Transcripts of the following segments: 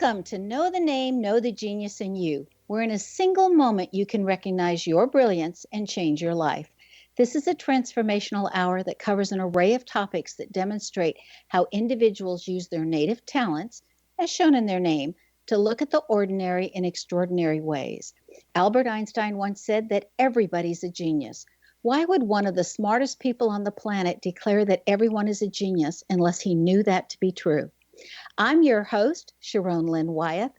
Welcome to Know the Name, Know the Genius in You, where in a single moment you can recognize your brilliance and change your life. This is a transformational hour that covers an array of topics that demonstrate how individuals use their native talents, as shown in their name, to look at the ordinary in extraordinary ways. Albert Einstein once said that everybody's a genius. Why would one of the smartest people on the planet declare that everyone is a genius unless he knew that to be true? I'm your host, Sharon Lynn Wyeth,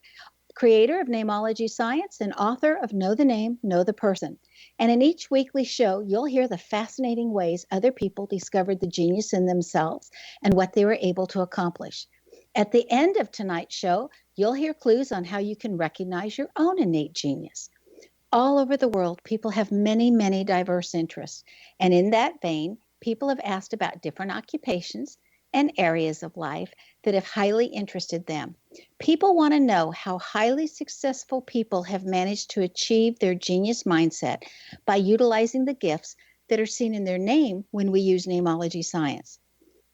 creator of Namology Science and author of Know the Name, Know the Person. And in each weekly show, you'll hear the fascinating ways other people discovered the genius in themselves and what they were able to accomplish. At the end of tonight's show, you'll hear clues on how you can recognize your own innate genius. All over the world, people have many, many diverse interests. And in that vein, people have asked about different occupations and areas of life that have highly interested them. People want to know how highly successful people have managed to achieve their genius mindset by utilizing the gifts that are seen in their name when we use namology science.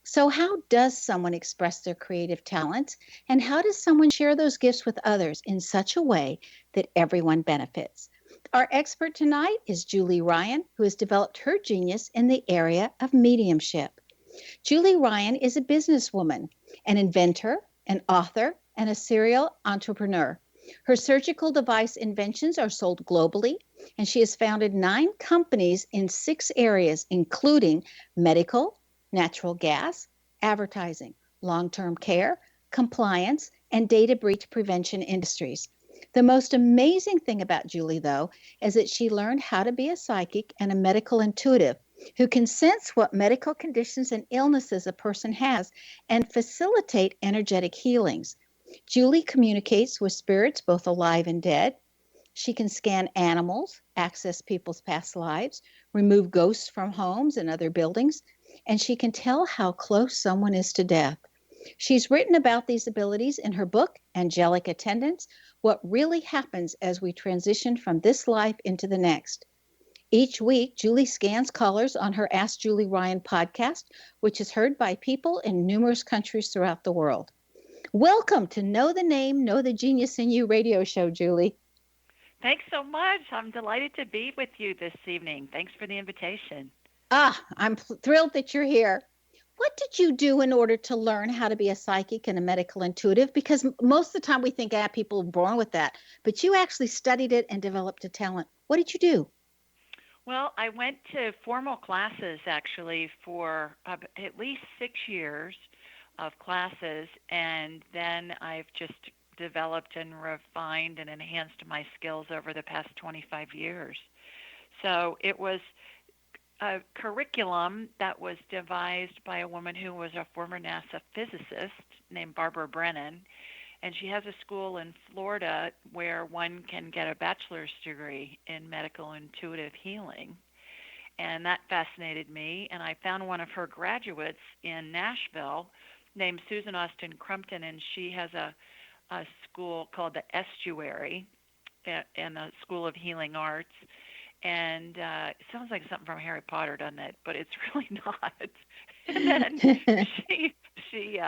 So, how does someone express their creative talents, and how does someone share those gifts with others in such a way that everyone benefits? Our expert tonight is Julie Ryan, who has developed her genius in the area of mediumship. Julie Ryan is a businesswoman, an inventor, an author, and a serial entrepreneur. Her surgical device inventions are sold globally, and she has founded 9 companies in 6 areas, including medical, natural gas, advertising, long-term care, compliance, and data breach prevention industries. The most amazing thing about Julie, though, is that she learned how to be a psychic and a medical intuitive who can sense what medical conditions and illnesses a person has and facilitate energetic healings. Julie communicates with spirits, both alive and dead. She can scan animals, access people's past lives, remove ghosts from homes and other buildings, and she can tell how close someone is to death. She's written about these abilities in her book, Angelic Attendants: What Really Happens as We Transition from This Life into the Next. Each week, Julie scans callers on her Ask Julie Ryan podcast, which is heard by people in numerous countries throughout the world. Welcome to Know the Name, Know the Genius in You radio show, Julie. Thanks so much. I'm delighted to be with you this evening. Thanks for the invitation. I'm thrilled that you're here. What did you do in order to learn how to be a psychic and a medical intuitive? Because most of the time we think, people are born with that, but you actually studied it and developed a talent. What did you do? Well, I went to formal classes actually for at least 6 years of classes, and then I've just developed and refined and enhanced my skills over the past 25 years. So it was a curriculum that was devised by a woman who was a former NASA physicist named Barbara Brennan. And she has a school in Florida where one can get a bachelor's degree in medical intuitive healing. And that fascinated me. And I found one of her graduates in Nashville named Susan Austin Crumpton, and she has a school called the Estuary and the School of Healing Arts. And it sounds like something from Harry Potter, doesn't it? But it's really not. And then she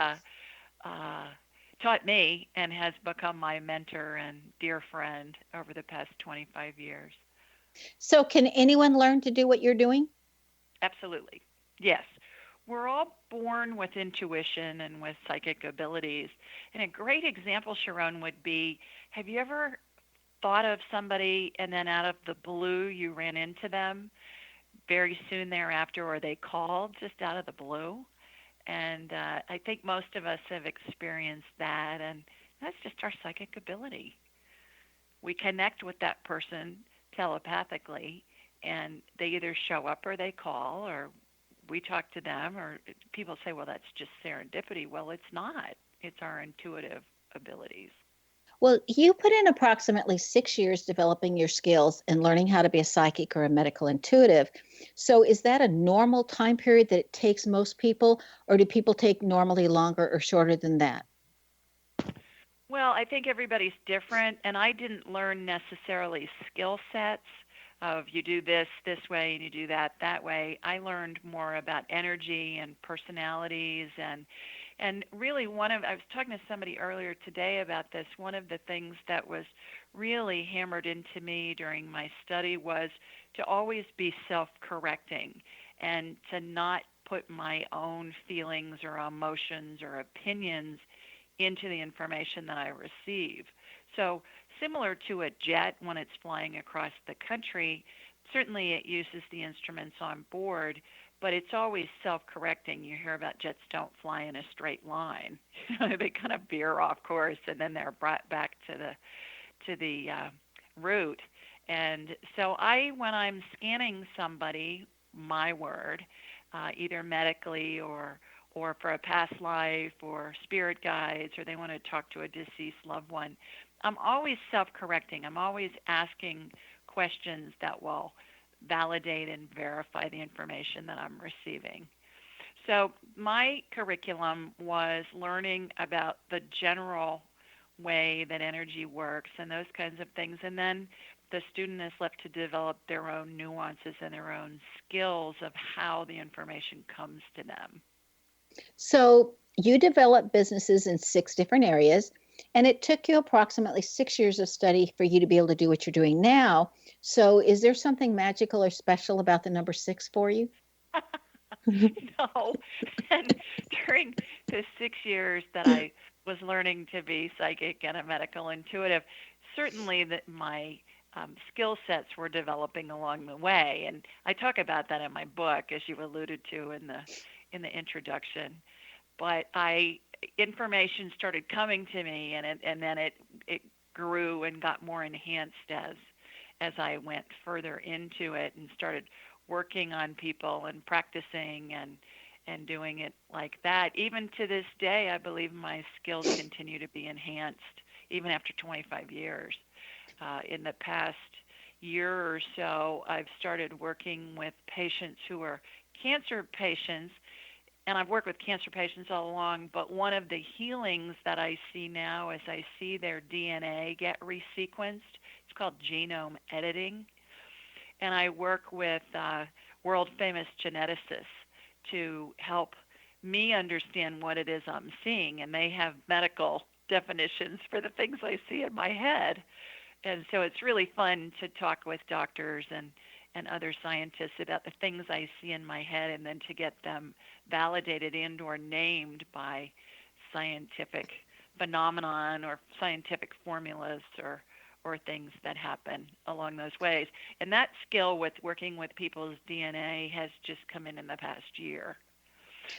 taught me and has become my mentor and dear friend over the past 25 years. So can anyone learn to do what you're doing? Absolutely. Yes. We're all born with intuition and with psychic abilities. And a great example, Sharon, would be, have you ever thought of somebody and then out of the blue you ran into them very soon thereafter, or they called just out of the blue? And I think most of us have experienced that, and that's just our psychic ability. We connect with that person telepathically, and they either show up or they call, or we talk to them, or people say, well, that's just serendipity. Well, it's not. It's our intuitive abilities. Well, you put in approximately 6 years developing your skills and learning how to be a psychic or a medical intuitive. So is that a normal time period that it takes most people, or do people take normally longer or shorter than that? Well, I think everybody's different, and I didn't learn necessarily skill sets of you do this way and you do that way. I learned more about energy and personalities and And really, I was talking to somebody earlier today about this. One of the things that was really hammered into me during my study was to always be self correcting and to not put my own feelings or emotions or opinions into the information that I receive. So, similar to a jet when it's flying across the country, certainly it uses the instruments on board, but it's always self-correcting. You hear about jets don't fly in a straight line. They kind of veer off course and then they're brought back to the route. And so when I'm scanning somebody, my word, either medically or for a past life or spirit guides or they want to talk to a deceased loved one, I'm always self-correcting. I'm always asking questions that will validate and verify the information that I'm receiving. So my curriculum was learning about the general way that energy works and those kinds of things. And then the student is left to develop their own nuances and their own skills of how the information comes to them. So you developed businesses in 6 different areas, and it took you approximately 6 years of study for you to be able to do what you're doing now. So is there something magical or special about the number 6 for you? No. And during the 6 years that I was learning to be psychic and a medical intuitive, certainly that my skill sets were developing along the way. And I talk about that in my book, as you alluded to in the introduction. But information started coming to me, and then it grew and got more enhanced as I went further into it and started working on people and practicing and doing it like that. Even to this day, I believe my skills continue to be enhanced even after 25 years. In the past year or so, I've started working with patients who are cancer patients, and I've worked with cancer patients all along, but one of the healings that I see now is I see their DNA get resequenced. It's called genome editing. And I work with world famous geneticists to help me understand what it is I'm seeing. And they have medical definitions for the things I see in my head. And so it's really fun to talk with doctors and other scientists about the things I see in my head and then to get them validated and or named by scientific phenomenon or scientific formulas or things that happen along those ways. And that skill with working with people's DNA has just come in the past year.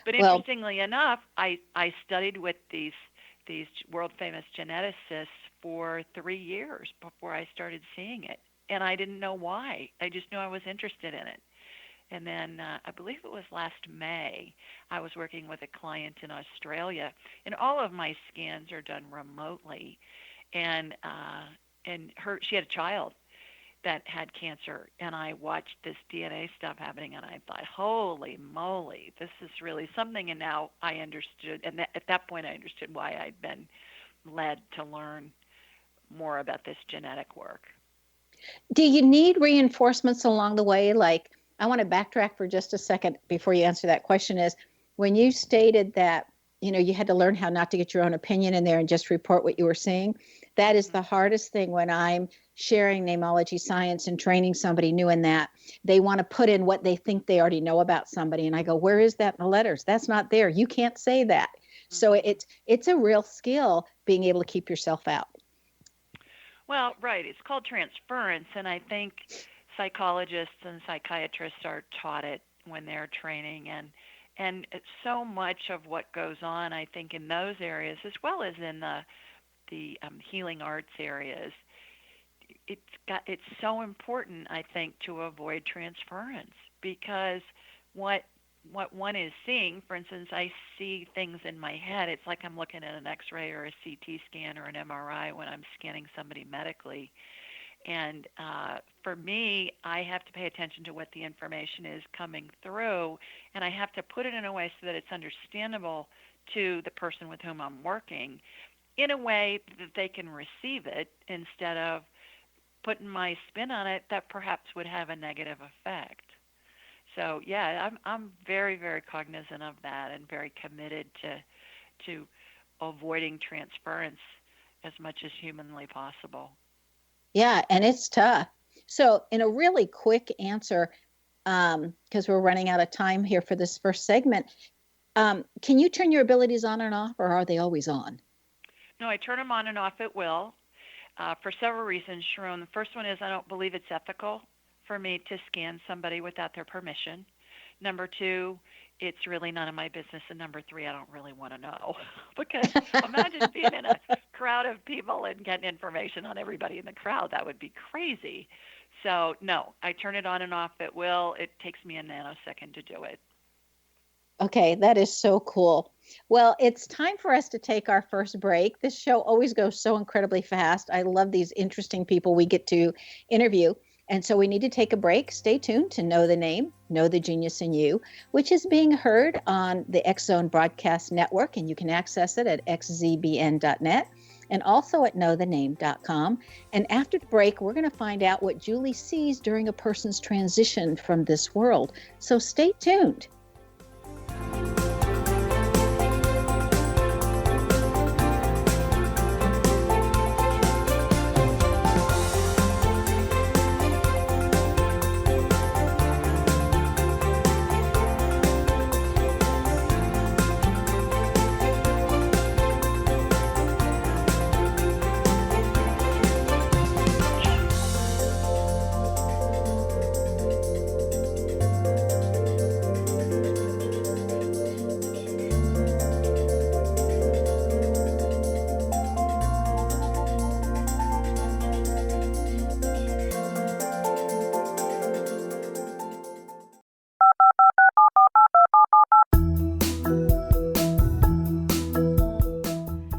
But Well, interestingly enough, I studied with these world famous geneticists for 3 years before I started seeing it. And I didn't know why. I just knew I was interested in it. And then I believe it was last May, I was working with a client in Australia, and all of my scans are done remotely. And she had a child that had cancer, and I watched this DNA stuff happening, and I thought, holy moly, this is really something. And now I understood, and at that point I understood why I'd been led to learn more about this genetic work. do you need reinforcements along the way? Like, I want to backtrack for just a second before you answer that question is when you stated that, you had to learn how not to get your own opinion in there and just report what you were seeing. That is Mm-hmm. the hardest thing when I'm sharing namology science and training somebody new in that. They want to put in what they think they already know about somebody. And I go, where is that in the letters? That's not there. You can't say that. So Mm-hmm. it's a real skill being able to keep yourself out. Well, right. It's called transference, and I think psychologists and psychiatrists are taught it when they're training, and so much of what goes on, I think, in those areas as well as in the healing arts areas, it's so important, I think, to avoid transference because what what one is seeing, for instance, I see things in my head. It's like I'm looking at an X-ray or a CT scan or an MRI when I'm scanning somebody medically. And for me, I have to pay attention to what the information is coming through, and I have to put it in a way so that it's understandable to the person with whom I'm working in a way that they can receive it instead of putting my spin on it that perhaps would have a negative effect. So yeah, I'm very very cognizant of that and very committed to avoiding transference as much as humanly possible. Yeah, and it's tough. So, in a really quick answer, because we're running out of time here for this first segment, can you turn your abilities on and off, or are they always on? No, I turn them on and off at will for several reasons, Sharon. The first one is I don't believe it's ethical for me to scan somebody without their permission. Number two, it's really none of my business. And number three, I don't really want to know. Because imagine being in a crowd of people and getting information on everybody in the crowd. That would be crazy. So, no, I turn it on and off at will. It takes me a nanosecond to do it. Okay, that is so cool. Well, it's time for us to take our first break. This show always goes so incredibly fast. I love these interesting people we get to interview. And so we need to take a break. Stay tuned to Know the Name, Know the Genius in You, which is being heard on the X Zone Broadcast Network, and you can access it at xzbn.net and also at knowthename.com. And after the break, we're going to find out what Julie sees during a person's transition from this world. So stay tuned.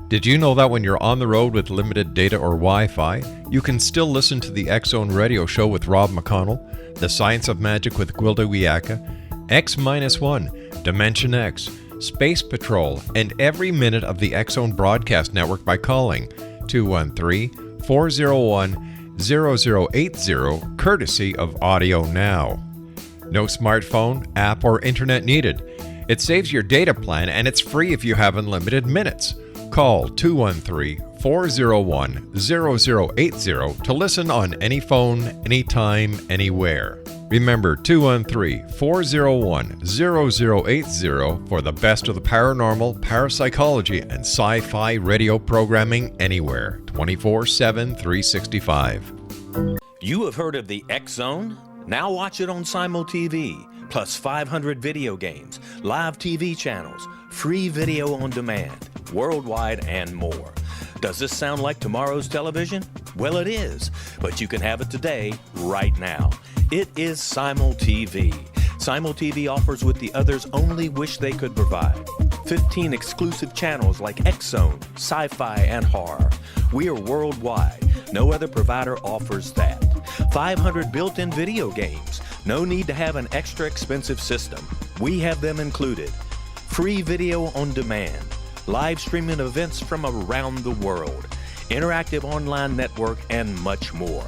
Did you know that when you're on the road with limited data or Wi-Fi, you can still listen to the X Zone Radio Show with Rob McConnell, The Science of Magic with Gwilda Wiyaka, X-1, Dimension X, Space Patrol, and every minute of the X Zone Broadcast Network by calling 213-401-0080, courtesy of Audio Now. No smartphone, app, or internet needed. It saves your data plan and it's free if you have unlimited minutes. Call 213-401-0080 to listen on any phone, anytime, anywhere. Remember 213-401-0080 for the best of the paranormal, parapsychology, and sci-fi radio programming anywhere, 24/7, 365. You have heard of the X Zone? Now watch it on Simul TV, plus 500 video games, live TV channels, free video on demand, worldwide, and more. Does this sound like tomorrow's television? Well, it is, but you can have it today, right now. It is Simul TV. Simul TV offers what the others only wish they could provide. 15 exclusive channels like X Zone, sci-fi, and horror. We are worldwide. No other provider offers that. 500 built-in video games. No need to have an extra expensive system. We have them included. Free video on demand. Live streaming events from around the world. Interactive online network, and much more.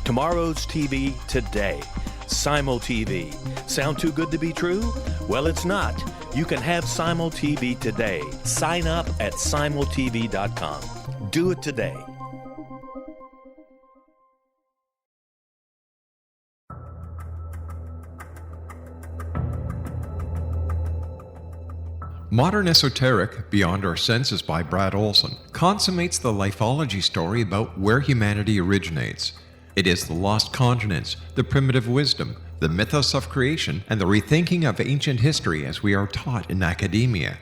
Tomorrow's TV today. Simul TV. Sound too good to be true? Well, it's not. You can have Simul TV today. Sign up at simultv.com. Do it today. Modern Esoteric, Beyond Our Senses by Brad Olson, consummates the lifeology story about where humanity originates. It is the lost continents, the primitive wisdom, the mythos of creation, and the rethinking of ancient history as we are taught in academia.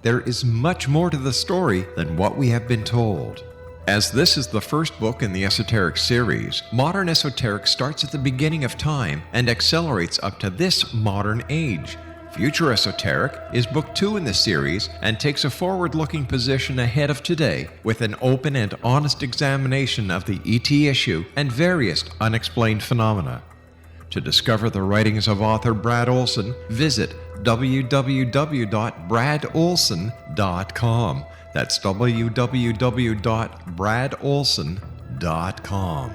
There is much more to the story than what we have been told. As this is the first book in the Esoteric series, Modern Esoteric starts at the beginning of time and accelerates up to this modern age. Future Esoteric is book 2 in the series and takes a forward-looking position ahead of today with an open and honest examination of the ET issue and various unexplained phenomena. To discover the writings of author Brad Olson, visit www.bradolson.com. That's www.bradolson.com.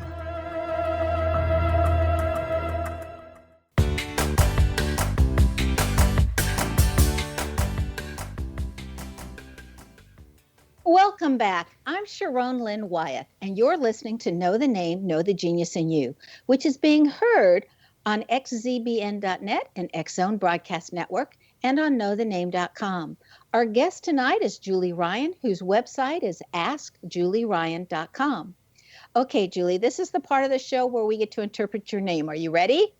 Welcome back. I'm Sharon Lynn Wyeth, and you're listening to Know the Name, Know the Genius in You, which is being heard on xzbn.net and X Zone Broadcast Network and on knowthename.com. Our guest tonight is Julie Ryan, whose website is askjulieryan.com. Okay, Julie, this is the part of the show where we get to interpret your name. Are you ready?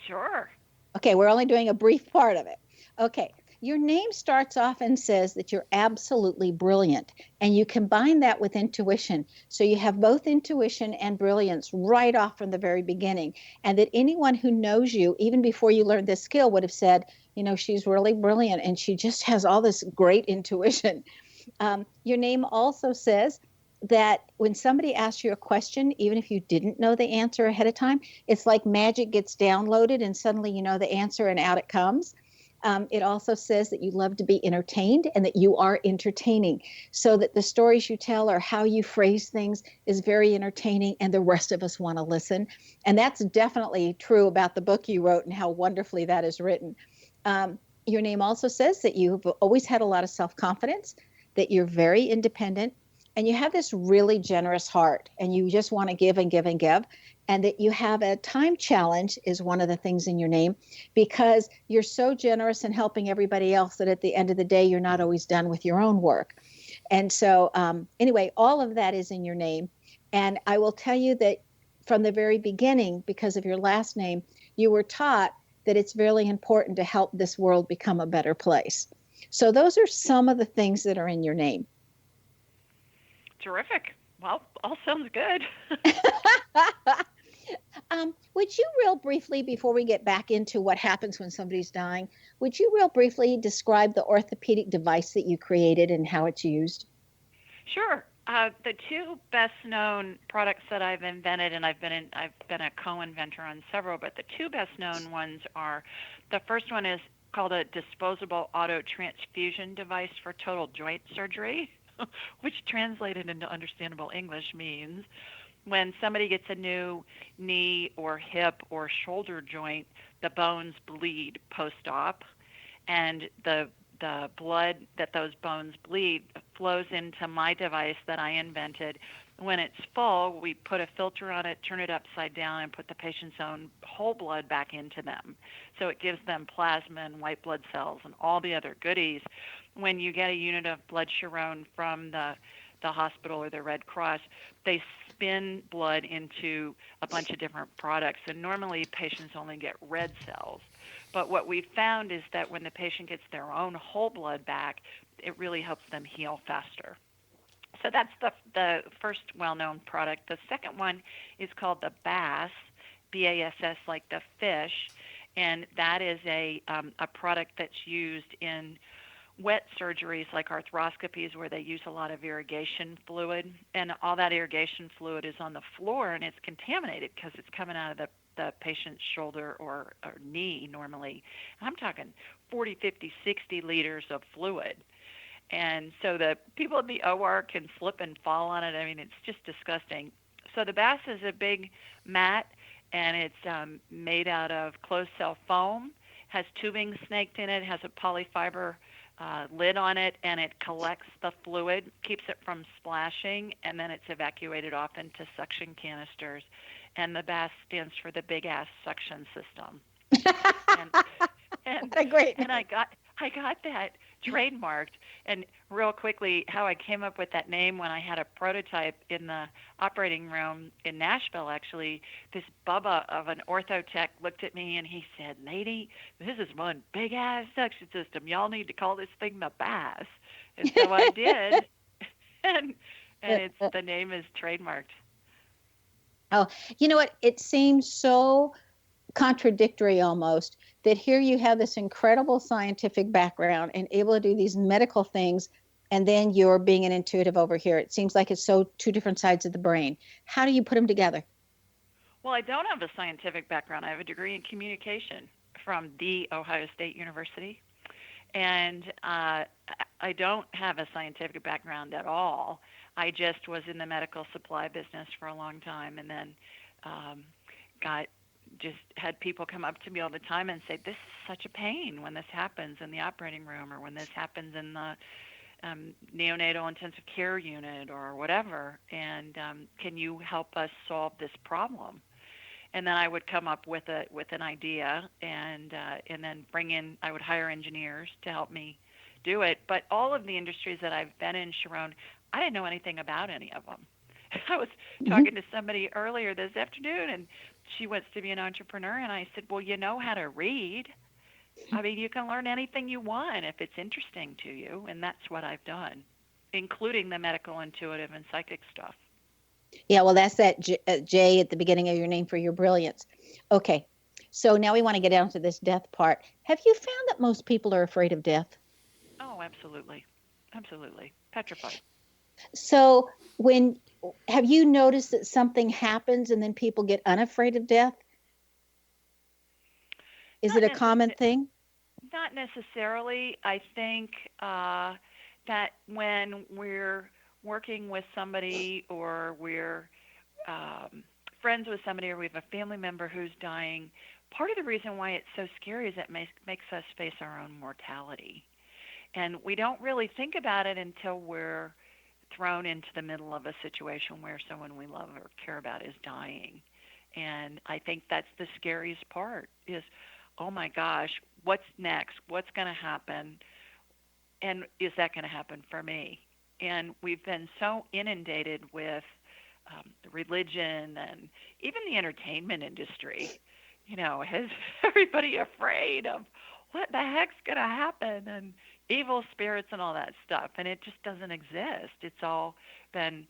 Sure. Okay, we're only doing a brief part of it. Okay, your name starts off and says that you're absolutely brilliant, and you combine that with intuition. So you have both intuition and brilliance right off from the very beginning. And that anyone who knows you, even before you learned this skill, would have said, you know, she's really brilliant and she just has all this great intuition. Your name also says that when somebody asks you a question, even if you didn't know the answer ahead of time, it's like magic gets downloaded and suddenly you know the answer and out it comes. It also says that you love to be entertained and that you are entertaining, so that the stories you tell or how you phrase things is very entertaining and the rest of us want to listen. And that's definitely true about the book you wrote and how wonderfully that is written. Your name also says that you've always had a lot of self-confidence, that you're very independent, and you have this really generous heart and you just want to give and give and give, and that you have a time challenge is one of the things in your name, because you're so generous in helping everybody else that at the end of the day you're not always done with your own work. And so anyway, all of that is in your name. And I will tell you that from the very beginning, because of your last name, you were taught that it's really important to help this world become a better place. So those are some of the things that are in your name. Terrific. Well, all sounds good. Would you real briefly, before we get back into what happens when somebody's dying, would you real briefly describe the orthopedic device that you created and how it's used? Sure. The two best known products that I've invented, and I've been a co-inventor on several, but the two best known ones are, the first one is called a disposable auto transfusion device for total joint surgery, which translated into understandable English means when somebody gets a new knee or hip or shoulder joint, the bones bleed post-op, and the blood that those bones bleed flows into my device that I invented. When it's full, we put a filter on it, turn it upside down, and put the patient's own whole blood back into them. So it gives them plasma and white blood cells and all the other goodies. When you get a unit of blood Sharon from the hospital or the Red Cross, they spin blood into a bunch of different products, and normally patients only get red cells. But what we've found is that when the patient gets their own whole blood back, it really helps them heal faster. So that's the first well-known product. The second one is called the BASS, B-A-S-S, like the fish, and that is a product that's used in wet surgeries like arthroscopies where they use a lot of irrigation fluid, and all that irrigation fluid is on the floor and it's contaminated because it's coming out of the patient's shoulder or knee normally. I'm talking 40, 50, 60 liters of fluid. And so the people in the OR can slip and fall on it. I mean, it's just disgusting. So the BASS is a big mat, and it's made out of closed cell foam, has tubing snaked in it, has a polyfiber lid on it, and it collects the fluid, keeps it from splashing, and then it's evacuated off into suction canisters. And the BASS stands for the Big Ass Suction System. What a great and I got that trademarked. And real quickly, how I came up with that name, when I had a prototype in the operating room in Nashville, actually, this Bubba of an ortho tech looked at me and he said, "Lady, this is one big ass suction system. Y'all need to call this thing the BASS." And so I did. and the name is trademarked. Oh, you know what? It seems so contradictory almost that here you have this incredible scientific background and able to do these medical things, and then you're being an intuitive over here. It seems like it's so two different sides of the brain. How do you put them together? Well, I don't have a scientific background. I have a degree in communication from the Ohio State University. And I don't have a scientific background at all. I just was in the medical supply business for a long time, and then had people come up to me all the time and say, "This is such a pain when this happens in the operating room, or when this happens in the neonatal intensive care unit or whatever, and can you help us solve this problem? And then I would come up with an idea, and then bring in. I would hire engineers to help me do it. But all of the industries that I've been in, Sharon, I didn't know anything about any of them. I was Mm-hmm. talking to somebody earlier this afternoon, and she wants to be an entrepreneur, and I said, "Well, you know how to read. I mean, you can learn anything you want if it's interesting to you," and that's what I've done, including the medical, intuitive, and psychic stuff. Yeah, well, that's that J at the beginning of your name for your brilliance. Okay, so now we want to get down to this death part. Have you found that most people are afraid of death? Oh, absolutely, absolutely, petrified. So when have you noticed that something happens and then people get unafraid of death? Is Not it a common necessarily. thing? Not necessarily. I think that when we're working with somebody, or we're um, friends with somebody, or we have a family member who's dying, part of the reason why it's so scary is it makes us face our own mortality. And we don't really think about it until we're thrown into the middle of a situation where someone we love or care about is dying. And I think that's the scariest part is, oh my gosh, what's next? What's going to happen? And is that going to happen for me? And we've been so inundated with religion and even the entertainment industry. Has everybody afraid of what the heck's going to happen, and evil spirits and all that stuff? And it just doesn't exist. It's all been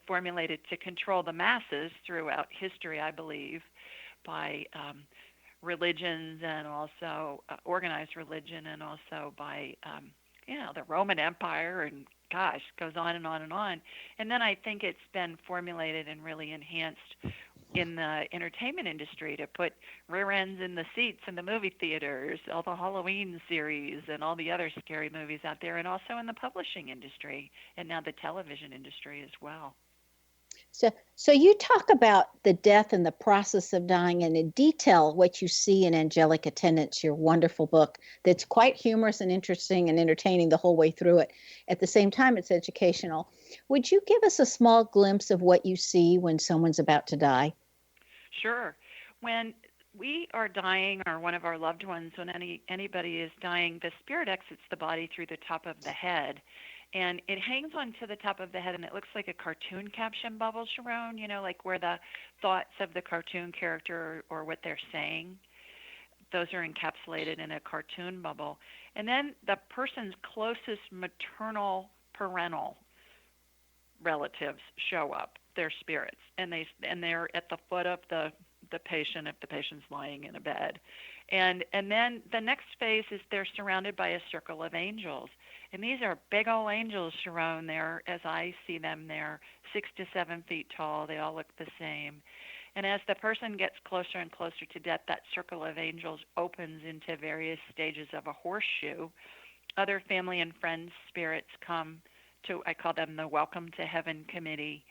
formulated to control the masses throughout history, I believe, by religions, and also organized religion, and also by the Roman Empire, and gosh, goes on and on and on. And then I think it's been formulated and really enhanced in the entertainment industry to put rear ends in the seats in the movie theaters, all the Halloween series and all the other scary movies out there, and also in the publishing industry and now the television industry as well. So you talk about the death and the process of dying, and in detail what you see in Angelic Attendants, your wonderful book that's quite humorous and interesting and entertaining the whole way through it. At the same time, it's educational. Would you give us a small glimpse of what you see when someone's about to die? Sure. When we are dying, or one of our loved ones, when anybody is dying, the spirit exits the body through the top of the head. And it hangs onto the top of the head, and it looks like a cartoon caption bubble, Sharon, like where the thoughts of the cartoon character, or what they're saying, those are encapsulated in a cartoon bubble. And then the person's closest maternal parental relatives show up, their spirits, and they're at the foot of the patient if the patient's lying in a bed. And then the next phase is they're surrounded by a circle of angels. And these are big old angels, Sharon. They're, as I see them, they're 6 to 7 feet tall. They all look the same. And as the person gets closer and closer to death, that circle of angels opens into various stages of a horseshoe. Other family and friends spirits come to, I call them the Welcome to Heaven Committee.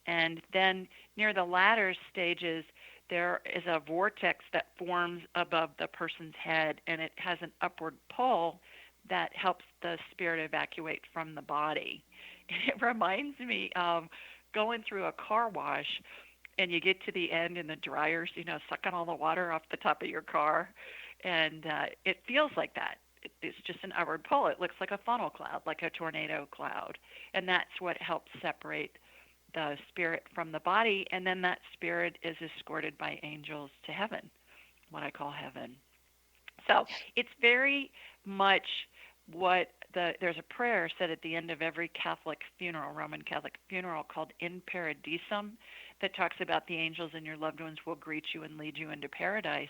And then near the latter stages, there is a vortex that forms above the person's head, and it has an upward pull that helps the spirit evacuate from the body. It reminds me of going through a car wash, and you get to the end, and the dryer's, sucking all the water off the top of your car, and it feels like that. It's just an upward pull. It looks like a funnel cloud, like a tornado cloud, and that's what helps separate the spirit from the body, and then that spirit is escorted by angels to heaven, what I call heaven. So it's very much there's a prayer said at the end of every Catholic funeral, Roman Catholic funeral, called In Paradisum, that talks about the angels and your loved ones will greet you and lead you into paradise.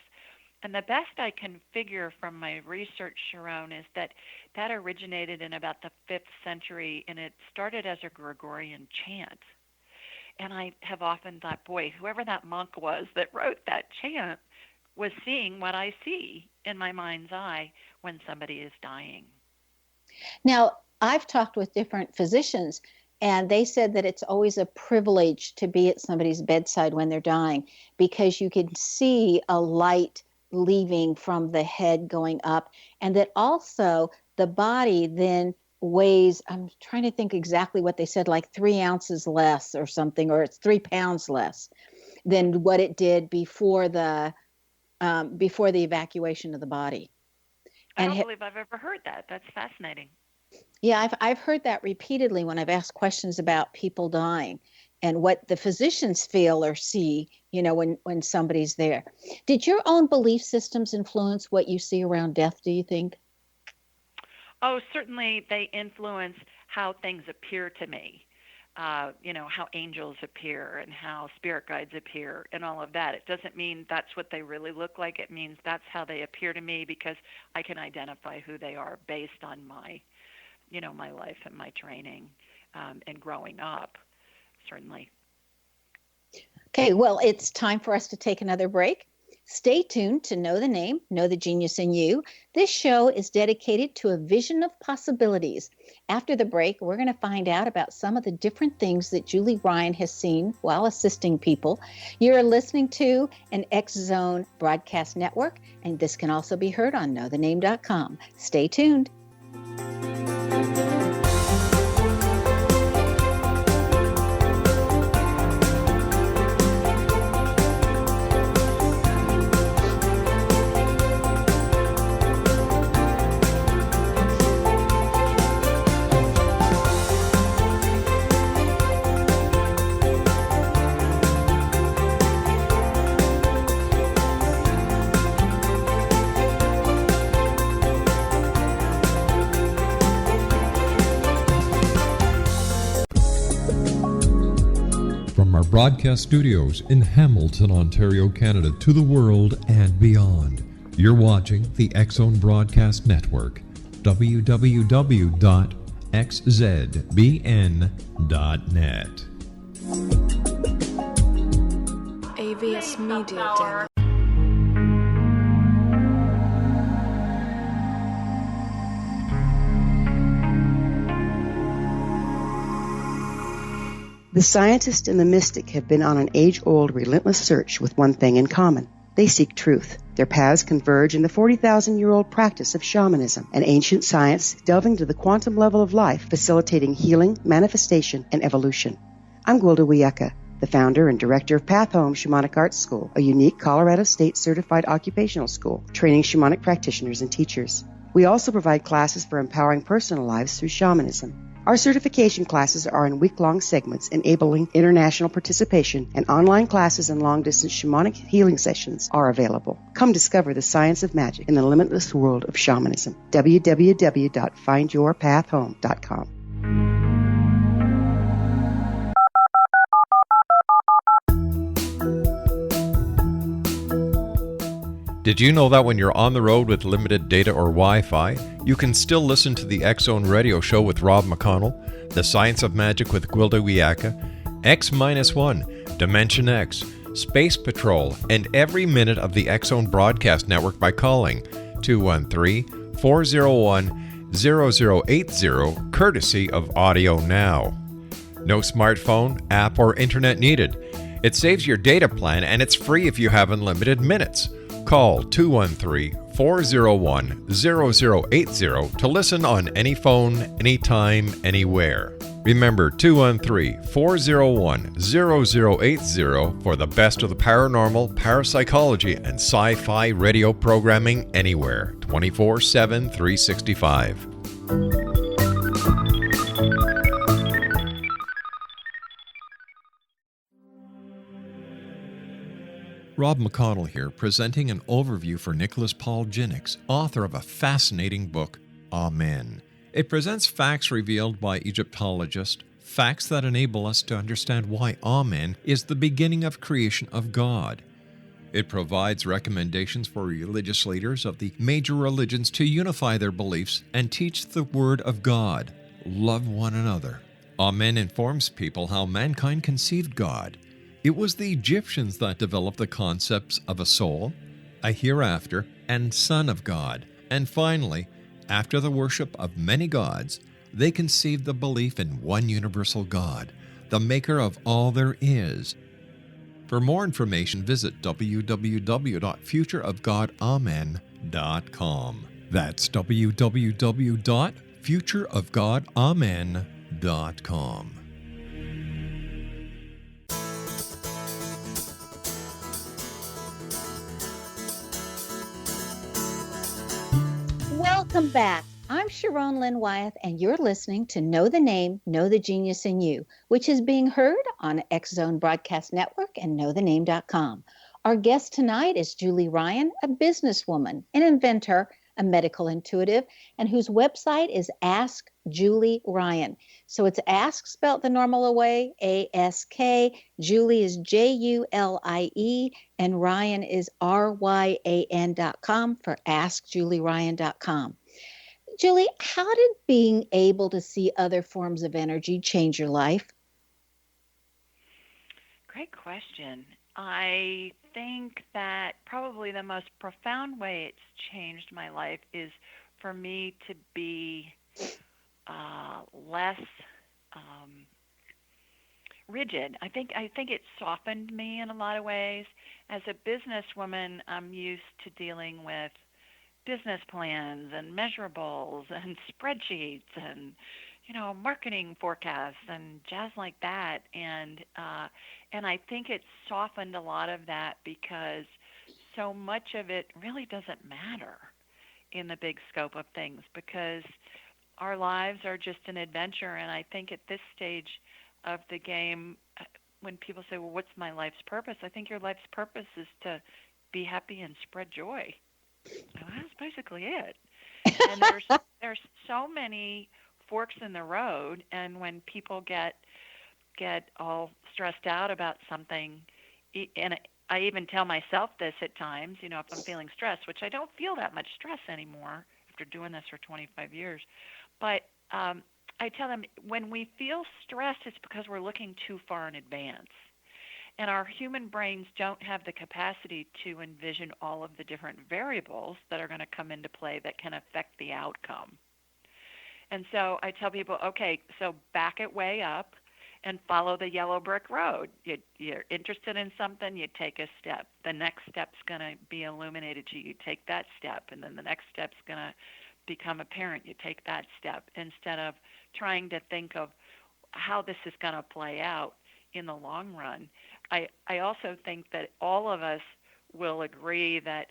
And the best I can figure from my research, Sharon, is that originated in about the 5th century, and it started as a Gregorian chant. And I have often thought, boy, whoever that monk was that wrote that chant was seeing what I see in my mind's eye when somebody is dying. Now, I've talked with different physicians, and they said that it's always a privilege to be at somebody's bedside when they're dying, because you can see a light leaving from the head going up, and that also the body then weighs, I'm trying to think exactly what they said, like 3 ounces less or something, or it's 3 pounds less than what it did before the evacuation of the body. I don't believe I've ever heard that. That's fascinating. Yeah, I've heard that repeatedly when I've asked questions about people dying and what the physicians feel or see, when somebody's there. Did your own belief systems influence what you see around death, do you think? Oh, certainly they influence how things appear to me. How angels appear and how spirit guides appear and all of that. It doesn't mean that's what they really look like. It means that's how they appear to me because I can identify who they are based on my life and my training and growing up, certainly. Okay, well, it's time for us to take another break. Stay tuned to Know the Name, Know the Genius in You. This show is dedicated to a vision of possibilities. After the break, we're going to find out about some of the different things that Julie Ryan has seen while assisting people. You're listening to an X Zone broadcast network, and this can also be heard on knowthename.com. Stay tuned. Broadcast studios in Hamilton, Ontario, Canada, to the world and beyond. You're watching the X Zone Broadcast Network, www.xzbn.net. AVS Media Den. The scientist and the mystic have been on an age-old, relentless search with one thing in common. They seek truth. Their paths converge in the 40,000-year-old practice of shamanism, an ancient science delving to the quantum level of life, facilitating healing, manifestation, and evolution. I'm Gwilda Wiyaka, the founder and director of Path Home Shamanic Arts School, a unique Colorado State certified occupational school, training shamanic practitioners and teachers. We also provide classes for empowering personal lives through shamanism. Our certification classes are in week-long segments enabling international participation, and online classes and long-distance shamanic healing sessions are available. Come discover the science of magic in the limitless world of shamanism. www.findyourpathhome.com. Did you know that when you're on the road with limited data or Wi-Fi, you can still listen to the X Zone Radio Show with Rob McConnell, The Science of Magic with Gwilda Wiyaka, X-1, Dimension X, Space Patrol, and every minute of the X Zone Broadcast Network by calling 213-401-0080, courtesy of Audio Now. No smartphone, app, or internet needed. It saves your data plan and it's free if you have unlimited minutes. Call 213-401-0080 to listen on any phone, anytime, anywhere. Remember 213-401-0080 for the best of the paranormal, parapsychology, and sci-fi radio programming anywhere, 24/7, 365. Rob McConnell here, presenting an overview for Nicholas Paul Jennings, author of a fascinating book, Amen. It presents facts revealed by Egyptologists, facts that enable us to understand why Amen is the beginning of creation of God. It provides recommendations for religious leaders of the major religions to unify their beliefs and teach the Word of God. Love one another. Amen informs people how mankind conceived God. It was the Egyptians that developed the concepts of a soul, a hereafter, and Son of God. And finally, after the worship of many gods, they conceived the belief in one universal God, the maker of all there is. For more information, visit www.futureofgodamen.com. That's www.futureofgodamen.com. futureofgodamen.com. Welcome back. I'm Sharon Lynn Wyeth, and you're listening to Know the Name, Know the Genius in You, which is being heard on X Zone Broadcast Network and knowthename.com. Our guest tonight is Julie Ryan, a businesswoman, an inventor, a medical intuitive, and whose website is Ask Julie Ryan. So it's Ask spelled the normal way, A-S-K. Julie is Julie, and Ryan is RYAN.com for AskJulieRyan.com. Julie, how did being able to see other forms of energy change your life? Great question. I think that probably the most profound way it's changed my life is for me to be less rigid. I think it softened me in a lot of ways. As a businesswoman, I'm used to dealing with business plans and measurables and spreadsheets and marketing forecasts and jazz like that. And I think it softened a lot of that because so much of it really doesn't matter in the big scope of things, because our lives are just an adventure. And I think at this stage of the game, when people say, well, what's my life's purpose? I think your life's purpose is to be happy and spread joy. Well, that's basically it. And there's so many forks in the road, and when people get all stressed out about something, and I even tell myself this at times, if I'm feeling stressed, which I don't feel that much stress anymore after doing this for 25 years, but I tell them when we feel stressed, it's because we're looking too far in advance. And our human brains don't have the capacity to envision all of the different variables that are going to come into play that can affect the outcome. And so I tell people, okay, so back it way up and follow the yellow brick road. You're interested in something, you take a step. The next step's going to be illuminated to you. You take that step, and then the next step's going to become apparent. You take that step instead of trying to think of how this is going to play out in the long run. I also think that all of us will agree that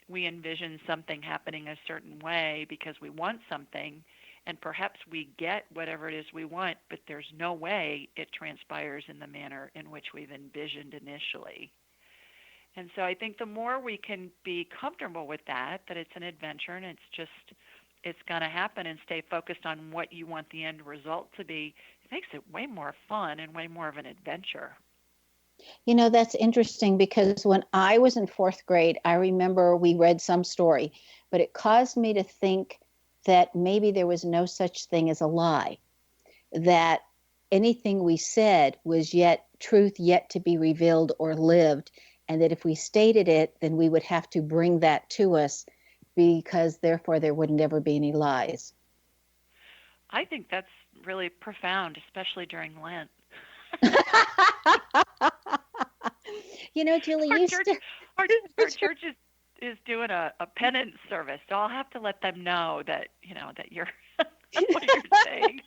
we envision something happening a certain way because we want something, and perhaps we get whatever it is we want, but there's no way it transpires in the manner in which we've envisioned initially. And so I think the more we can be comfortable with that it's an adventure and it's going to happen, and stay focused on what you want the end result to be, it makes it way more fun and way more of an adventure. That's interesting because when I was in fourth grade, I remember we read some story, but it caused me to think that maybe there was no such thing as a lie, that anything we said was yet truth yet to be revealed or lived, and that if we stated it, then we would have to bring that to us, because therefore there wouldn't ever be any lies. I think that's really profound, especially during Lent. Julie, our church is doing a penance service, so I'll have to let them know that that you're what you're saying.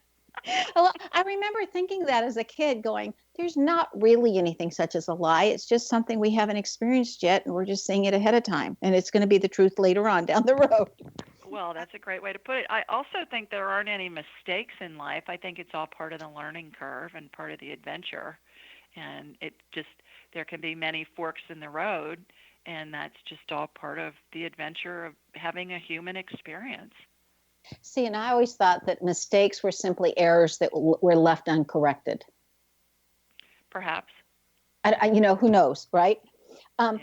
Well, I remember thinking that as a kid, going, there's not really anything such as a lie. It's just something we haven't experienced yet, and we're just seeing it ahead of time, and it's going to be the truth later on down the road. Well, that's a great way to put it. I also think there aren't any mistakes in life. I think it's all part of the learning curve and part of the adventure. And there can be many forks in the road, and that's just all part of the adventure of having a human experience. See, and I always thought that mistakes were simply errors that were left uncorrected. Perhaps. Who knows, right? Yeah.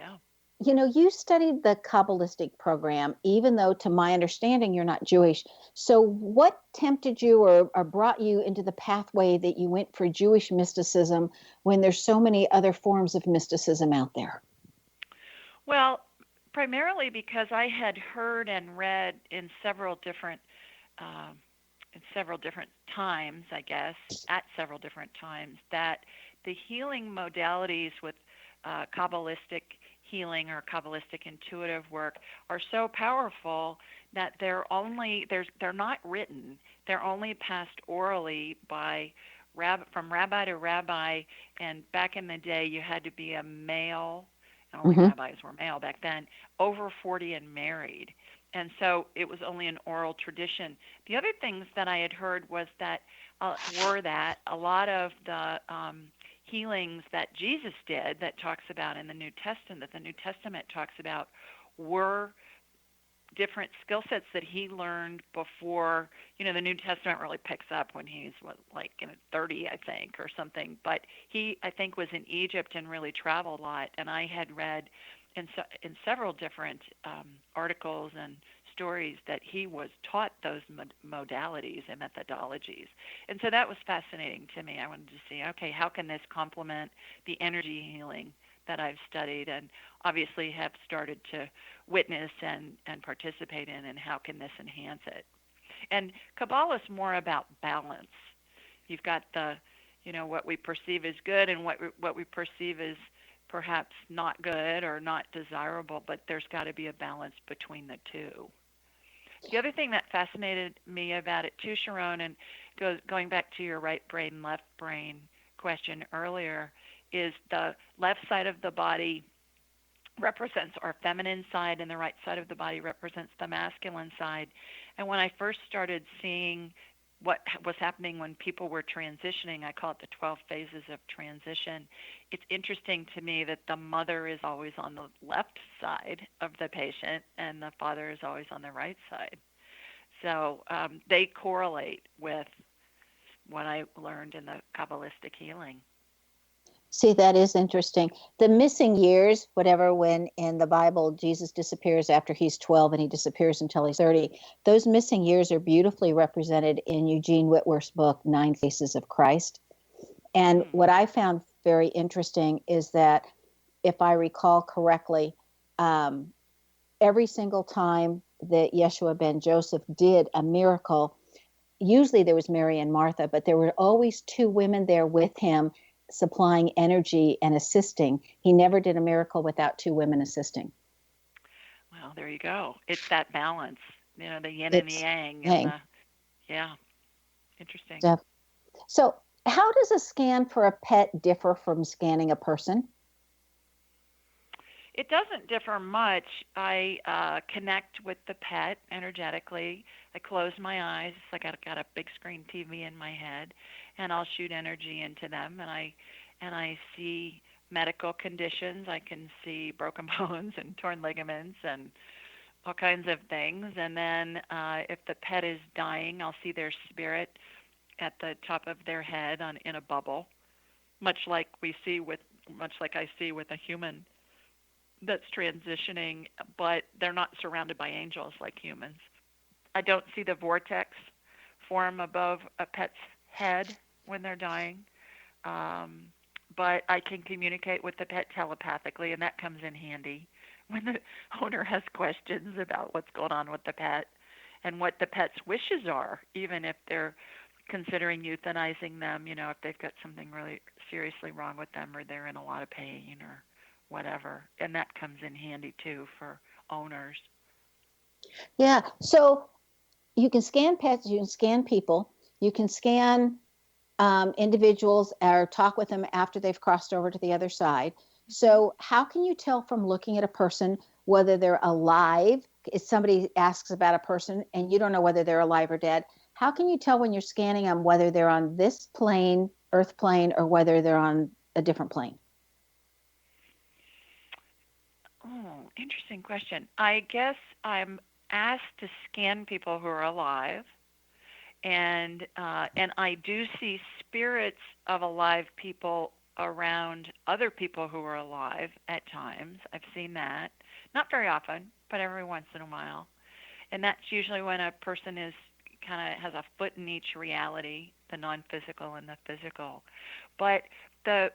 You studied the Kabbalistic program, even though, to my understanding, you're not Jewish. So what tempted you or brought you into the pathway that you went for Jewish mysticism when there's so many other forms of mysticism out there? Well, primarily because I had heard and read in several different times, I guess, at several different times, that the healing modalities with Kabbalistic healing or Kabbalistic intuitive work are so powerful that they're not written. They're only passed orally by from rabbi to rabbi. And back in the day, you had to be a male. Only Mm-hmm. rabbis were male back then, over 40 and married. And so it was only an oral tradition. The other things that I had heard was that were that a lot of the healings that Jesus did, that talks about in the New Testament, that the New Testament talks about, were different skill sets that he learned before. The New Testament really picks up when he's 30, I think, or something. But he, I think, was in Egypt and really traveled a lot. And I had read in several different articles and stories that he was taught those modalities and methodologies. And so that was fascinating to me. I wanted to see, okay, how can this complement the energy healing that I've studied and obviously have started to witness and participate in, and how can this enhance it? And Kabbalah is more about balance. You've got what we perceive as good and what we perceive as perhaps not good or not desirable, but there's got to be a balance between the two. The other thing that fascinated me about it too, Sharon, and going back to your right brain, left brain question earlier, is the left side of the body represents our feminine side, and the right side of the body represents the masculine side. And when I first started seeing what was happening when people were transitioning, I call it the 12 phases of transition. It's interesting to me that the mother is always on the left side of the patient and the father is always on the right side. So they correlate with what I learned in the Kabbalistic healing. See, that is interesting. The missing years, whatever, when in the Bible Jesus disappears after he's 12 and he disappears until he's 30, those missing years are beautifully represented in Eugene Whitworth's book, 9 Faces of Christ. And what I found very interesting is that, if I recall correctly, every single time that Yeshua ben Joseph did a miracle, usually there was Mary and Martha, but there were always 2 women there with him, supplying energy and assisting. He never did a miracle without 2 women assisting. Well, there you go. It's that balance, the yin and the yang. And interesting. So how does a scan for a pet differ from scanning a person? It doesn't differ much. I connect with the pet energetically. I close my eyes. It's like I've got a big screen TV in my head, and I'll shoot energy into them. And I see medical conditions. I can see broken bones and torn ligaments and all kinds of things. And then if the pet is dying, I'll see their spirit at the top of their head in a bubble, much like I see with a human that's transitioning, but they're not surrounded by angels like humans. I don't see the vortex form above a pet's head when they're dying, but I can communicate with the pet telepathically, and that comes in handy when the owner has questions about what's going on with the pet and what the pet's wishes are, even if they're considering euthanizing them, if they've got something really seriously wrong with them or they're in a lot of pain or whatever. And that comes in handy too for owners. Yeah. So you can scan pets, you can scan people, you can scan individuals or talk with them after they've crossed over to the other side. So how can you tell from looking at a person whether they're alive? If somebody asks about a person and you don't know whether they're alive or dead, how can you tell when you're scanning them whether they're on this plane, earth plane, or whether they're on a different plane? Oh, interesting question. I guess I'm asked to scan people who are alive, and I do see spirits of alive people around other people who are alive at times. I've seen that. Not very often, but every once in a while. And that's usually when a person is kind of has a foot in each reality, the non-physical and the physical. But the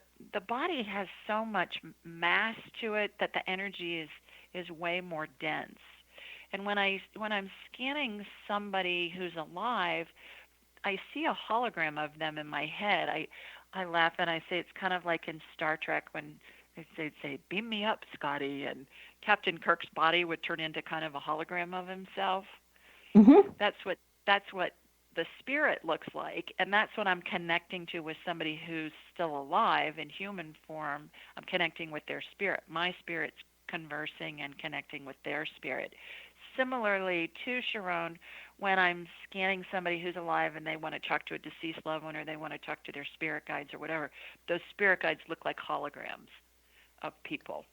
body has so much mass to it that the energy is way more dense. And when I'm scanning somebody who's alive, I see a hologram of them in my head. I laugh and I say it's kind of like in Star Trek when they'd say, "Beam me up, Scotty," and Captain Kirk's body would turn into kind of a hologram of himself. Mm-hmm. That's what the spirit looks like, and that's what I'm connecting to with somebody who's still alive in human form. I'm connecting with their spirit. My spirit's conversing and connecting with their spirit. Similarly to Sharon, when I'm scanning somebody who's alive and they want to talk to a deceased loved one or they want to talk to their spirit guides or whatever, those spirit guides look like holograms of people.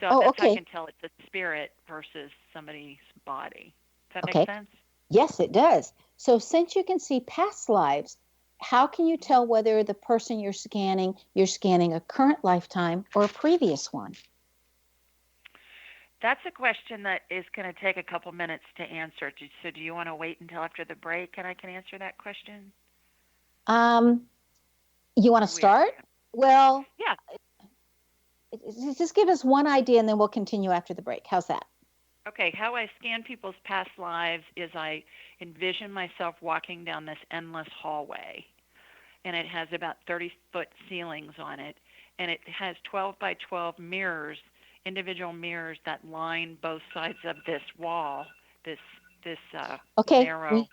So Oh, that's okay. how I can tell it's a spirit versus somebody's body. Does that Okay. make sense? Yes, it does. So since you can see past lives, how can you tell whether the person you're scanning a current lifetime or a previous one? That's a question that is going to take a couple minutes to answer. So do you want to wait until after the break and I can answer that question? You want to start? Well, yeah. Just give us one idea and then we'll continue after the break. How's that? Okay, how I scan people's past lives is I envision myself walking down this endless hallway, and it has about 30-foot ceilings on it, and it has 12 by 12 mirrors, individual mirrors that line both sides of this wall, this narrow.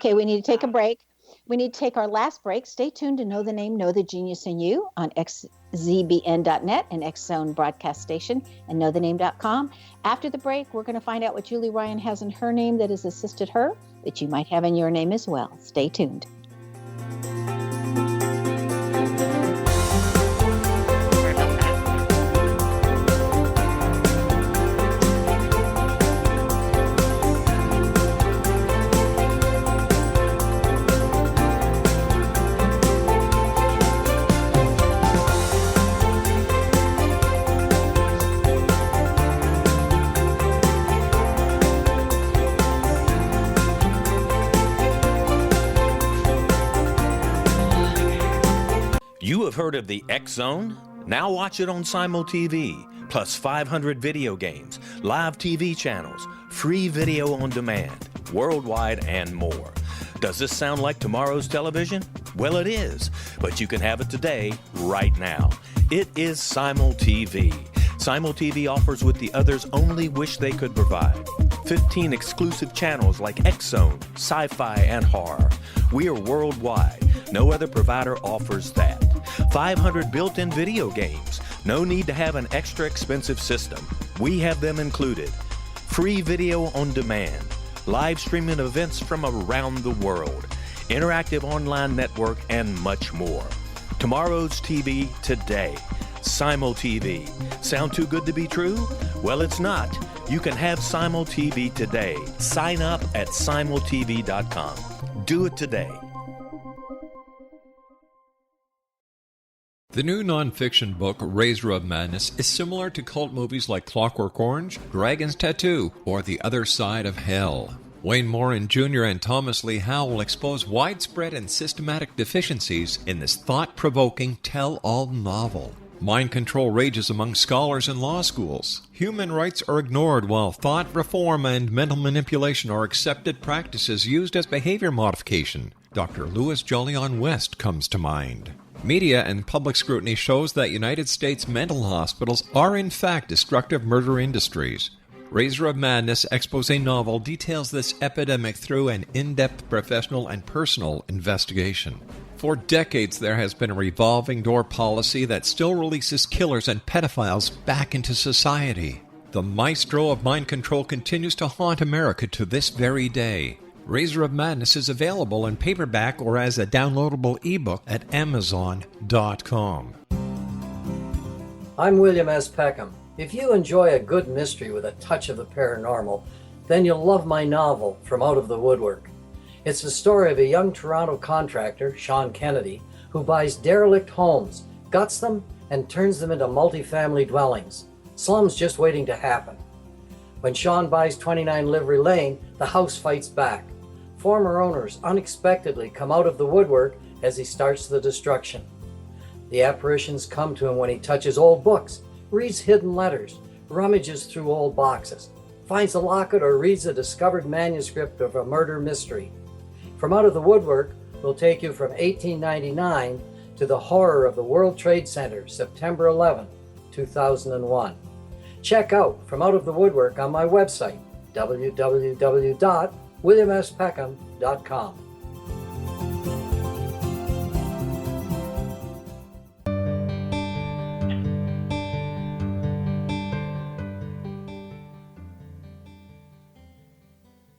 We need to take a break. We need to take our last break. Stay tuned to Know the Name, Know the Genius in You on xzbn.net and X Zone Broadcast Station and knowthename.com. After the break, we're going to find out what Julie Ryan has in her name that has assisted her, that you might have in your name as well. Stay tuned. You have heard of the X Zone? Now watch it on Simul TV, plus 500 video games, live TV channels, free video on demand, worldwide, and more. Does this sound like tomorrow's television? Well, it is, but you can have it today, right now. It is Simul TV. Simul TV offers what the others only wish they could provide. 15 exclusive channels like X Zone, sci-fi, and horror. We are worldwide. No other provider offers that. 500 built-in video games. No need to have an extra expensive system. We have them included. Free video on demand. Live streaming events from around the world. Interactive online network, and much more. Tomorrow's TV today. Simul TV. Sound too good to be true? Well, it's not. You can have Simul TV today. Sign up at simultv.com. Do it today. The new nonfiction book, Razor of Madness, is similar to cult movies like Clockwork Orange, Dragon's Tattoo, or The Other Side of Hell. Wayne Morin Jr. and Thomas Lee Howell expose widespread and systematic deficiencies in this thought-provoking tell-all novel. Mind control rages among scholars in law schools. Human rights are ignored while thought reform and mental manipulation are accepted practices used as behavior modification. Dr. Louis Jolyon West comes to mind. Media and public scrutiny shows that United States mental hospitals are in fact destructive murder industries. Razor of Madness expose novel details this epidemic through an in-depth professional and personal investigation. For decades, there has been a revolving door policy that still releases killers and pedophiles back into society. The maestro of mind control continues to haunt America to this very day. Razor of Madness is available in paperback or as a downloadable ebook at Amazon.com. I'm William S. Peckham. If you enjoy a good mystery with a touch of the paranormal, then you'll love my novel, From Out of the Woodwork. It's the story of a young Toronto contractor, Sean Kennedy, who buys derelict homes, guts them, and turns them into multifamily dwellings. Slums just waiting to happen. When Sean buys 29 Livery Lane, the house fights back. Former owners unexpectedly come out of the woodwork as he starts the destruction. The apparitions come to him when he touches old books, reads hidden letters, rummages through old boxes, finds a locket, or reads a discovered manuscript of a murder mystery. From Out of the Woodwork will take you from 1899 to the horror of the World Trade Center, September 11, 2001. Check out From Out of the Woodwork on my website, www.williamspeckham.com.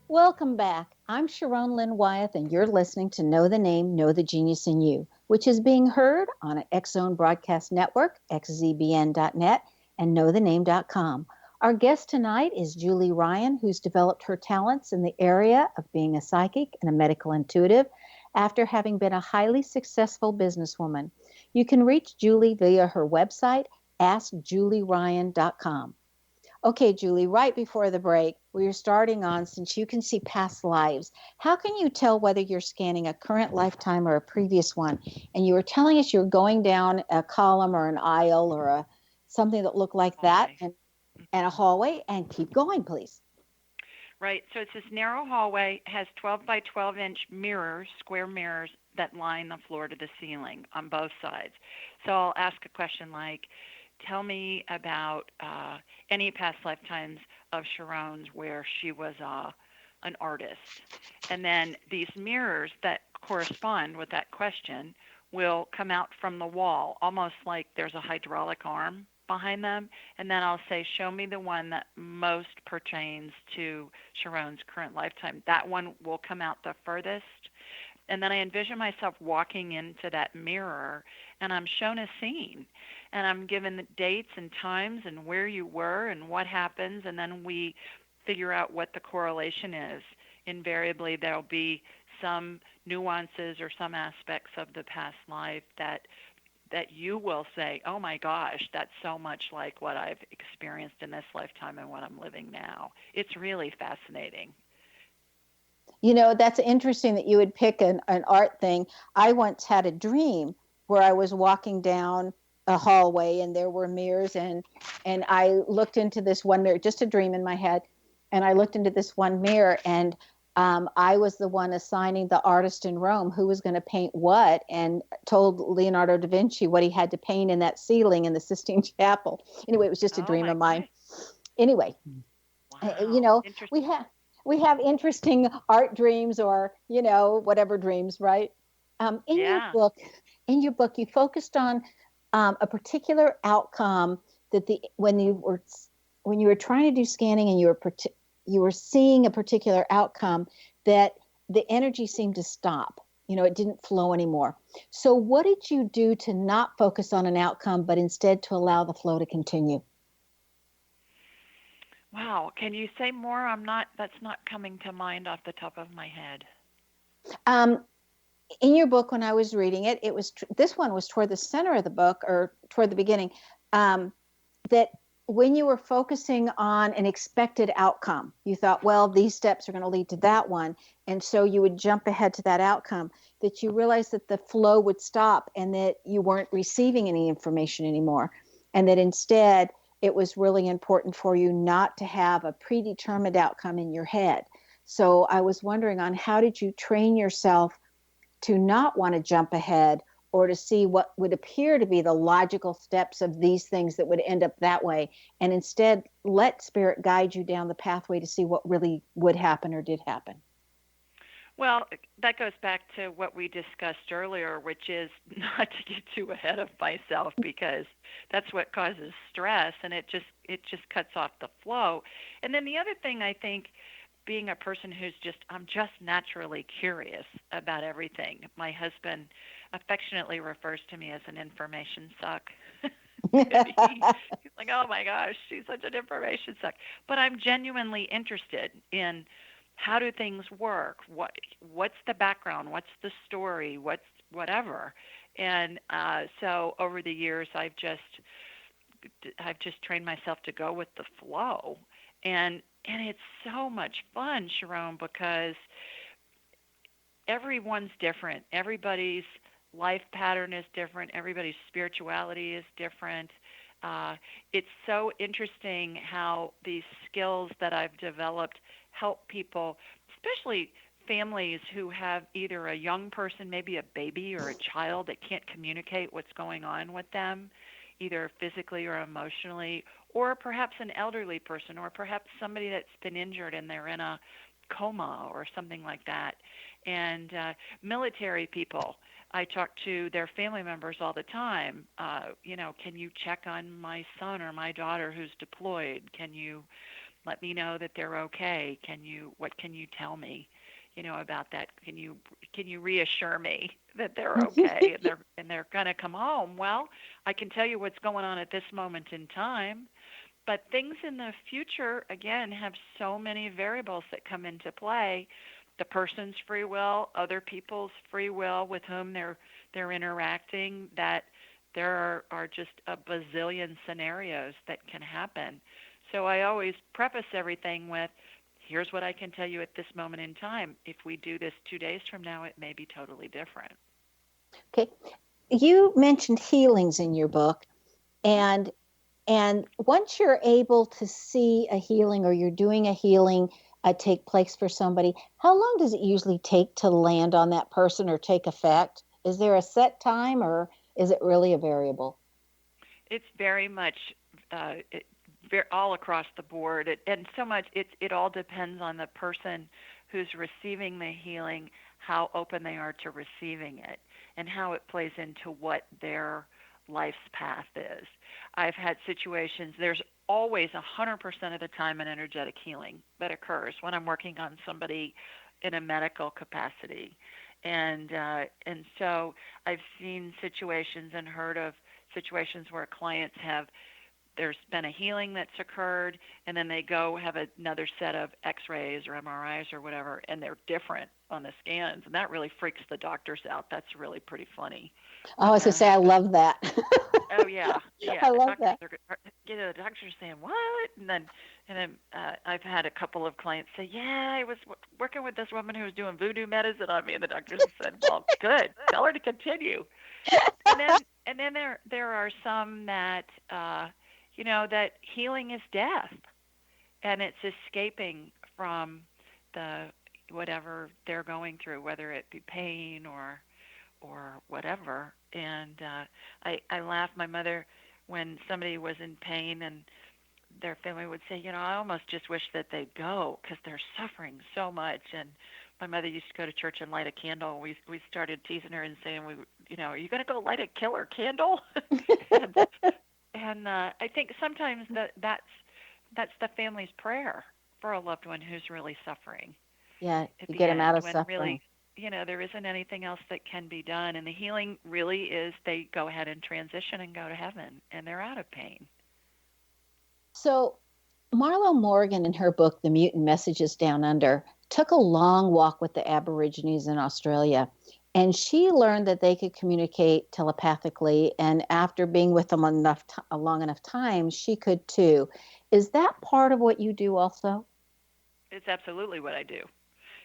Welcome back. I'm Sharon Lynn Wyeth, and you're listening to Know the Name, Know the Genius in You, which is being heard on an X-Zone Broadcast Network, xzbn.net, and knowthename.com. Our guest tonight is Julie Ryan, who's developed her talents in the area of being a psychic and a medical intuitive after having been a highly successful businesswoman. You can reach Julie via her website, askjulieryan.com. Okay, Julie, right before the break, we are starting on, since you can see past lives, how can you tell whether you're scanning a current lifetime or a previous one? And you were telling us you're going down a column or an aisle or something that looked like that, and a hallway, and keep going, please. Right. So it's this narrow hallway, has 12 by 12 inch mirrors, square mirrors that line the floor to the ceiling on both sides. So I'll ask a question like, tell me about any past lifetimes of Sharon's where she was an artist. And then these mirrors that correspond with that question will come out from the wall, almost like there's a hydraulic arm behind them. And then I'll say, show me the one that most pertains to Sharon's current lifetime. That one will come out the furthest. And then I envision myself walking into that mirror, and I'm shown a scene, and I'm given the dates and times and where you were and what happens, and then we figure out what the correlation is. Invariably, there'll be some nuances or some aspects of the past life that you will say, oh my gosh, that's so much like what I've experienced in this lifetime and what I'm living now. It's really fascinating. You know, that's interesting that you would pick an art thing. I once had a dream where I was walking down a hallway and there were mirrors, and I looked into this one mirror, just a dream in my head, and I looked into this one mirror, and I was the one assigning the artist in Rome who was going to paint what, and told Leonardo da Vinci what he had to paint in that ceiling in the Sistine Chapel. Anyway, it was just a dream of mine. Anyway, wow. You know, we have interesting art dreams, or, you know, whatever dreams, right? In your book, you focused on a particular outcome that when you were trying to do scanning, and you were seeing a particular outcome, that the energy seemed to stop. You know, it didn't flow anymore. So what did you do to not focus on an outcome, but instead to allow the flow to continue? Wow. Can you say more? That's not coming to mind off the top of my head. In your book, when I was reading it, this one was toward the center of the book, or toward the beginning, that when you were focusing on an expected outcome, you thought, well, these steps are going to lead to that one. And so you would jump ahead to that outcome, that you realized that the flow would stop and that you weren't receiving any information anymore. And that instead, it was really important for you not to have a predetermined outcome in your head. So I was wondering, on how did you train yourself to not want to jump ahead, or to see what would appear to be the logical steps of these things that would end up that way, and instead let spirit guide you down the pathway to see what really would happen or did happen? Well, that goes back to what we discussed earlier, which is not to get too ahead of myself, because that's what causes stress, and it just cuts off the flow. And then the other thing, I think, being a person I'm just naturally curious about everything. My husband affectionately refers to me as an information suck. He's like, oh my gosh, she's such an information suck. But I'm genuinely interested in, how do things work? What's the background? What's the story? What's whatever? And so over the years, I've just trained myself to go with the flow, and it's so much fun, Sharon, because everyone's different. Everybody's life pattern is different. Everybody's spirituality is different. It's so interesting how these skills that I've developed help people, especially families who have either a young person, maybe a baby or a child, that can't communicate what's going on with them. either physically or emotionally, or perhaps an elderly person, or perhaps somebody that's been injured and they're in a coma or something like that. And military people, I talk to their family members all the time. Can you check on my son or my daughter who's deployed? Can you let me know that they're okay? What can you tell me, about that? Can you reassure me that they're okay and they're going to come home? Well, I can tell you what's going on at this moment in time, but things in the future, again, have so many variables that come into play. The person's free will, other people's free will with whom they're interacting, that there are just a bazillion scenarios that can happen. So I always preface everything with, here's what I can tell you at this moment in time. If we do this 2 days from now, it may be totally different. Okay. You mentioned healings in your book, and once you're able to see a healing or you're doing a healing take place for somebody, how long does it usually take to land on that person or take effect? Is there a set time, or is it really a variable? It's very much all across the board, and so much it all depends on the person who's receiving the healing, how open they are to receiving it, and how it plays into what their life's path is. I've had situations, there's always 100% of the time an energetic healing that occurs when I'm working on somebody in a medical capacity. And so I've seen situations and heard of situations where clients there's been a healing that's occurred, and then they go have another set of x-rays or MRIs or whatever, and they're different on the scans, and that really freaks the doctors out. That's really pretty funny. Oh, I was going to say, I love that. Oh, yeah. I love that. The doctors are saying, what? And then I've had a couple of clients say, yeah, I was working with this woman who was doing voodoo medicine on me, and the doctors said, well, good. Tell her to continue. And then there are some that, that healing is death, and it's escaping from whatever they're going through, whether it be pain or whatever. And I laugh. My mother, when somebody was in pain and their family would say, I almost just wish that they'd go because they're suffering so much. And my mother used to go to church and light a candle. We started teasing her and saying, are you going to go light a killer candle? and I think sometimes that's the family's prayer for a loved one who's really suffering. Yeah, you get them out of suffering. Really, there isn't anything else that can be done. And the healing really is they go ahead and transition and go to heaven, and they're out of pain. So Marlo Morgan, in her book, The Mutant Messages Down Under, took a long walk with the Aborigines in Australia, and she learned that they could communicate telepathically, and after being with them a long enough time, she could too. Is that part of what you do also? It's absolutely what I do,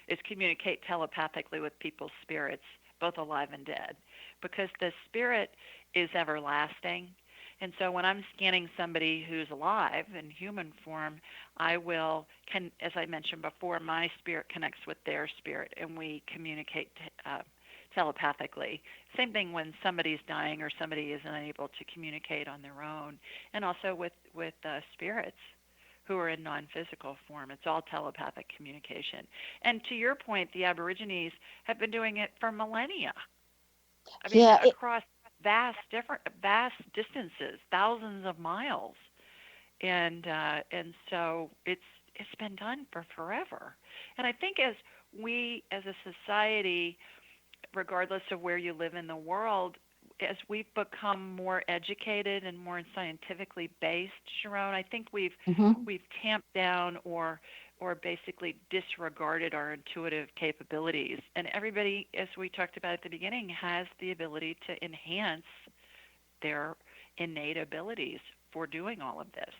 is communicate telepathically with people's spirits, both alive and dead, because the spirit is everlasting. And so when I'm scanning somebody who's alive in human form, as I mentioned before, my spirit connects with their spirit, and we communicate telepathically. Same thing when somebody's dying or somebody is unable to communicate on their own, and also with spirits who are in non-physical form. It's all telepathic communication. And to your point, the Aborigines have been doing it for millennia. Across vast distances, thousands of miles, and so it's been done for forever. And I think as we, as a society, regardless of where you live in the world, as we've become more educated and more scientifically based, Sharon, I think we've tamped down or basically disregarded our intuitive capabilities. And everybody, as we talked about at the beginning, has the ability to enhance their innate abilities for doing all of this.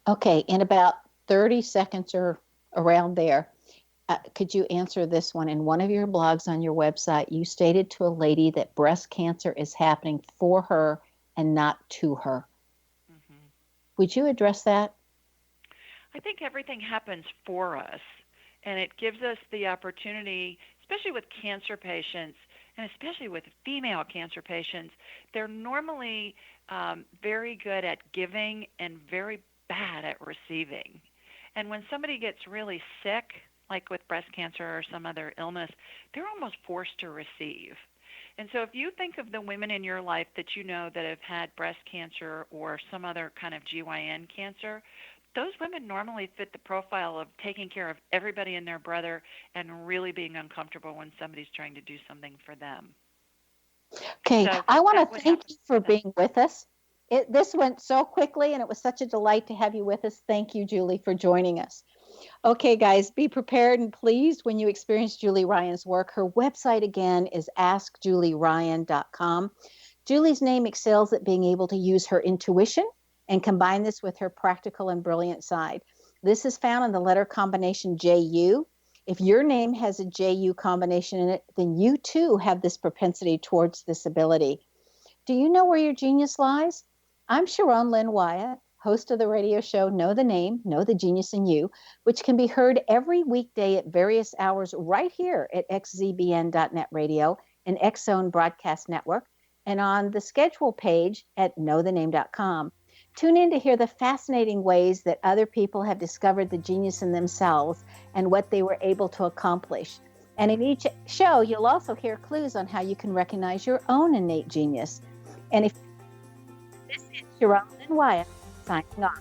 Okay, in about 30 seconds or around there, could you answer this one? In one of your blogs on your website, you stated to a lady that breast cancer is happening for her and not to her. Mm-hmm. Would you address that? I think everything happens for us, and it gives us the opportunity, especially with cancer patients, and especially with female cancer patients, they're normally very good at giving and very bad at receiving. And when somebody gets really sick, like with breast cancer or some other illness, they're almost forced to receive. And so if you think of the women in your life that you know that have had breast cancer or some other kind of GYN cancer, those women normally fit the profile of taking care of everybody and their brother and really being uncomfortable when somebody's trying to do something for them. Okay, So I want that to would thank happen you for for them. being with us. This went so quickly, and it was such a delight to have you with us. Thank you, Julie, for joining us. Okay, guys, be prepared and pleased when you experience Julie Ryan's work. Her website, again, is askjulieryan.com. Julie's name excels at being able to use her intuition and combine this with her practical and brilliant side. This is found in the letter combination JU. If your name has a JU combination in it, then you too have this propensity towards this ability. Do you know where your genius lies? I'm Sharon Lynn Wyatt, host of the radio show Know the Name, Know the Genius in You, which can be heard every weekday at various hours right here at xzbn.net radio and X Zone Broadcast Network, and on the schedule page at knowthename.com. Tune in to hear the fascinating ways that other people have discovered the genius in themselves and what they were able to accomplish. And in each show, you'll also hear clues on how you can recognize your own innate genius. And if this is Sharon and Wyatt signing off.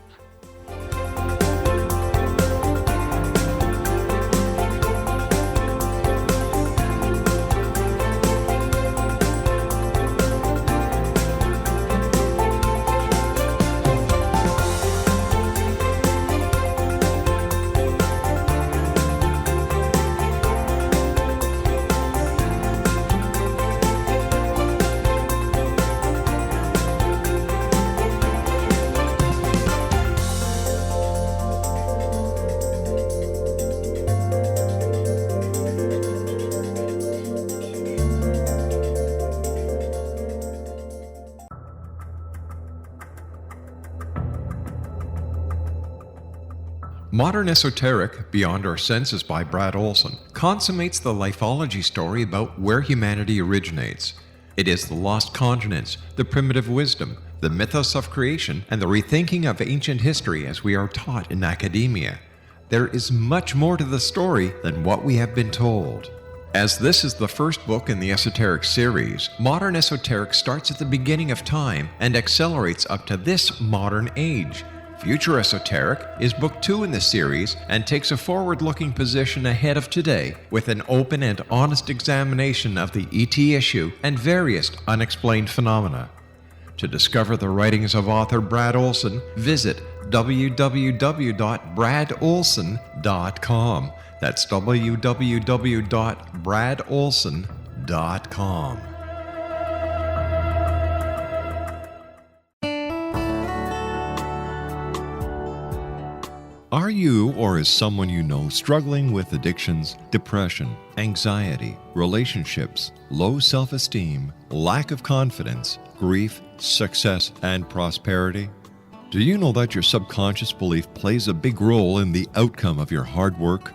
Modern Esoteric, Beyond Our Senses by Brad Olson, consummates the lifeology story about where humanity originates. It is the lost continents, the primitive wisdom, the mythos of creation, and the rethinking of ancient history as we are taught in academia. There is much more to the story than what we have been told. As this is the first book in the Esoteric series, Modern Esoteric starts at the beginning of time and accelerates up to this modern age. Future Esoteric is book 2 in the series and takes a forward-looking position ahead of today with an open and honest examination of the ET issue and various unexplained phenomena. To discover the writings of author Brad Olson, visit www.bradolson.com. That's www.bradolson.com. Are you or is someone you know struggling with addictions, depression, anxiety, relationships, low self-esteem, lack of confidence, grief, success, and prosperity? Do you know that your subconscious belief plays a big role in the outcome of your hard work?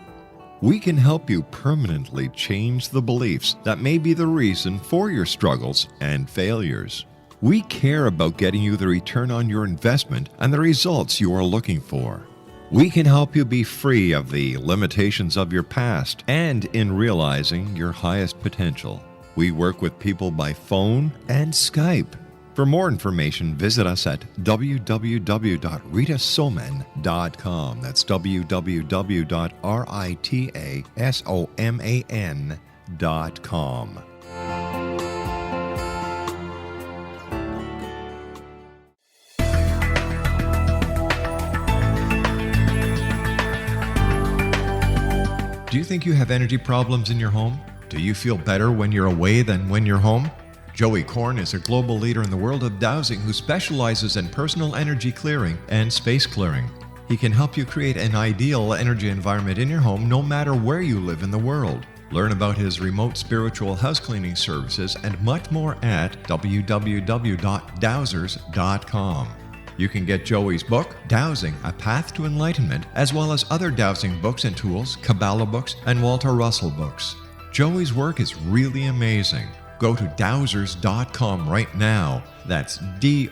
We can help you permanently change the beliefs that may be the reason for your struggles and failures. We care about getting you the return on your investment and the results you are looking for. We can help you be free of the limitations of your past and in realizing your highest potential. We work with people by phone and Skype. For more information, visit us at www.ritasoman.com. That's www.ritasoman.com. Do you think you have energy problems in your home? Do you feel better when you're away than when you're home? Joey Korn is a global leader in the world of dowsing who specializes in personal energy clearing and space clearing. He can help you create an ideal energy environment in your home no matter where you live in the world. Learn about his remote spiritual house cleaning services and much more at www.dowsers.com. You can get Joey's book, Dowsing, A Path to Enlightenment, as well as other dowsing books and tools, Kabbalah books, and Walter Russell books. Joey's work is really amazing. Go to dowsers.com right now. That's DOWSERS.com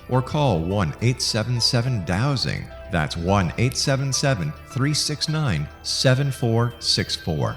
or call 1-877-DOWSING. That's 1-877-369-7464.